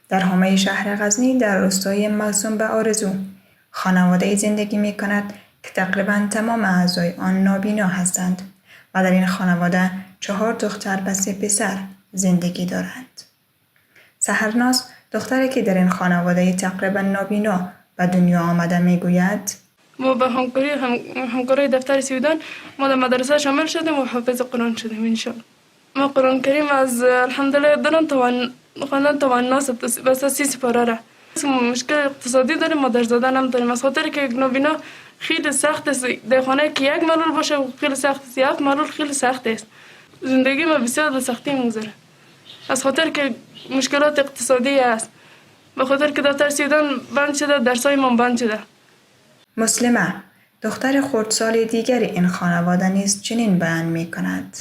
در حومه شهر غزنی در روستای موسوم به آرزو خانواده زندگی می کند که تقریبا تمام اعضای آن نابینا هستند و در این خانواده 4 دختر و 3 پسر زندگی دارند. سحرناز دختری که در این خانواده تقریبا نابینا به دنیا آمده می گوید ما به همکاری دفتر سیودان ما در مدرسه شامل شدیم و حافظ قرآن شدیم انشاءالله. ما قرآن کریم از الحمدلله دارم خواندن تواناست بس 30 سپاره را. مشکل اقتصادی داریم، مادر زادن هم داریم، از خاطر که نابینا خیلی سخت است. در خانه که یک معلول باشه خیلی سخت است، 7 معلول خیلی سخت است. زندگی ما بسیار به سختی میگذره از خاطر که مشکلات اقتصادی است، به خاطر که دفتر سیودان بند شده، درسای ما بند شده. مسلمه دختر خردسال دیگر این خانواده نیز چنین بیان می کند.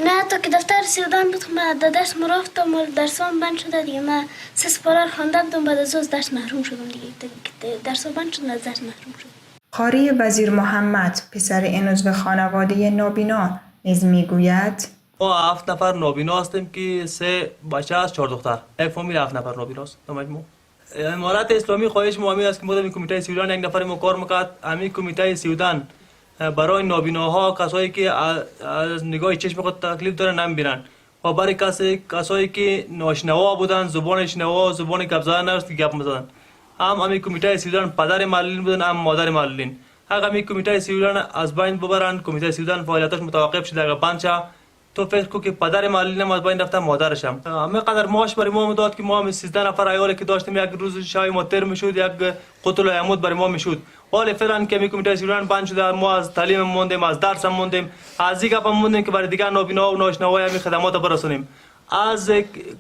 نه تا که دفتر سیودان بود من در درس مرفتم و درسام بند شده دیگه. من 3 سپاره خوانده بودم، بعد از درس محروم شدم دیگه. درسام بند شد، از درس محروم شدم. قاری وزیر محمد پسر این عضو خانواده نابینا نیز میگوید ما 7 نفر نابینا هستیم که 3 بچه است 4 دختر. یک فامیل 7 نفر نابینا است در مجموع. امارت اسلامی خواهش ما است که ما در کمیته سیودان یک نفر ما کار میکرد. همین کمیته سیودان برای نابیناها کسایی که از نگاه چشم خود تکلیف دارن نمیبینن و برای کسایی که ناشنوا بودن، زبان شنوا، زبان گپ زدن نداشت که گپ میزدن، همین کمیته سیودان پدر معلولین بودن، هم مادر معلولین. همین کمیته سیودان از بین ببرن، کمیته سیودان فعالیتش متوقف شده، اگر بند شه تو فکر کو که پدر معلولین از بین رفته، مادرش هم همه قدر معاش برای ما داد که ما هم 13 نفر عیالی که داشتیم یک روز شای ما تر میشد، یک قتل عمود برای ما میشد. ولی فعلا که می کمیته سیودان بند شده، ما از تعلیم موندیم، از درس موندیم، از این گپ موندیم که برای دیگر نابینا و ناشنوا همین خدمات برسونیم. از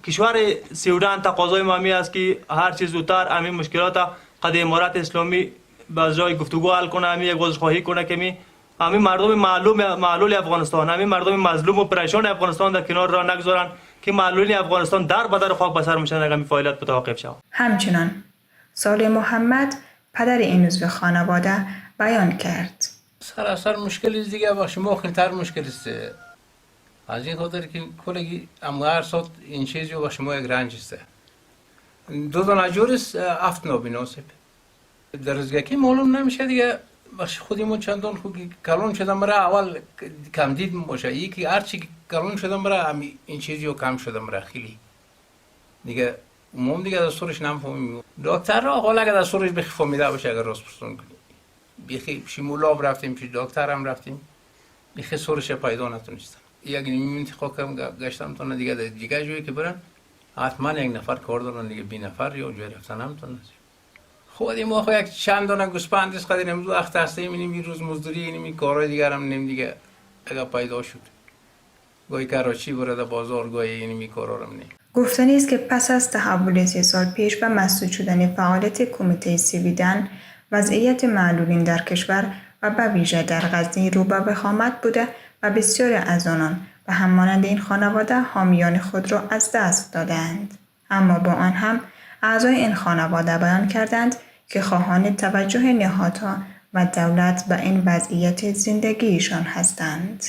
کشور سیودان تقاضای ما می است که هر چیز زودتر همین مشکلات قد امارت اسلامی به جای گفتگو حل کنه، همین یک عذرخواهی کنه که همین مردم معلول افغانستان، همین مردم مظلوم و پریشان افغانستان در کنار را نگذارن که معلولین افغانستان در بدر خاک بسر میشن اگر این فعالیت متوقف شود. همچنان صالح محمد پدر این عضو خانواده بیان کرد. سراسر مشکلی دیگه با شما خیلی‌تر مشکل است. از این خاطر که کلگی هر سال این چیزی با شما یک رنج است. 2 دانه جور است 7 نابینا است. درزگاهی معلوم نمیشه دیگه. بخش خودمون چندان خوب کلون شدم برای اول کم دید باشه، یکی هرچی کلون شدم برای این چیزی رو کم شدم برای خیلی دیگه عموم دیگه دستورش نمیفهمیم. دکتر را حالا اگر دستورش بخی فهمیده باشه اگر راست پرسون کنیم بخی شیمولاب رفتیم پیش دکتر هم رفتیم بخی سورش پیدا نتونستم. یک منطقه کم گشتم تا دیگه دیگه جوری که برن حتما یک نفر کار دارن دیگه 20 نفر یا جوری رفتن نمیتونن. خودی ما خو یک چند دانه گوسپند است قدیم امروز وقت هستیم این روز مزدوری این کارهای دیگر هم نیم دیگه اگه پیدا شد گاهی کراچی برده بازار گاهی این کارا رو نیم. گفتنی است که پس از تحول 3 سال پیش به مسدود شدن فعالیت کمیته سیودان وضعیت معلولین در کشور و به ویژه در غزنی رو به وخامت بوده و بسیاری از آنان و همانند این خانواده حامیان خود را از دست دادند. اما با آن هم اعضای این خانواده بیان کردند که خواهان توجه نهادها و دولت به این وضعیت زندگیشان هستند.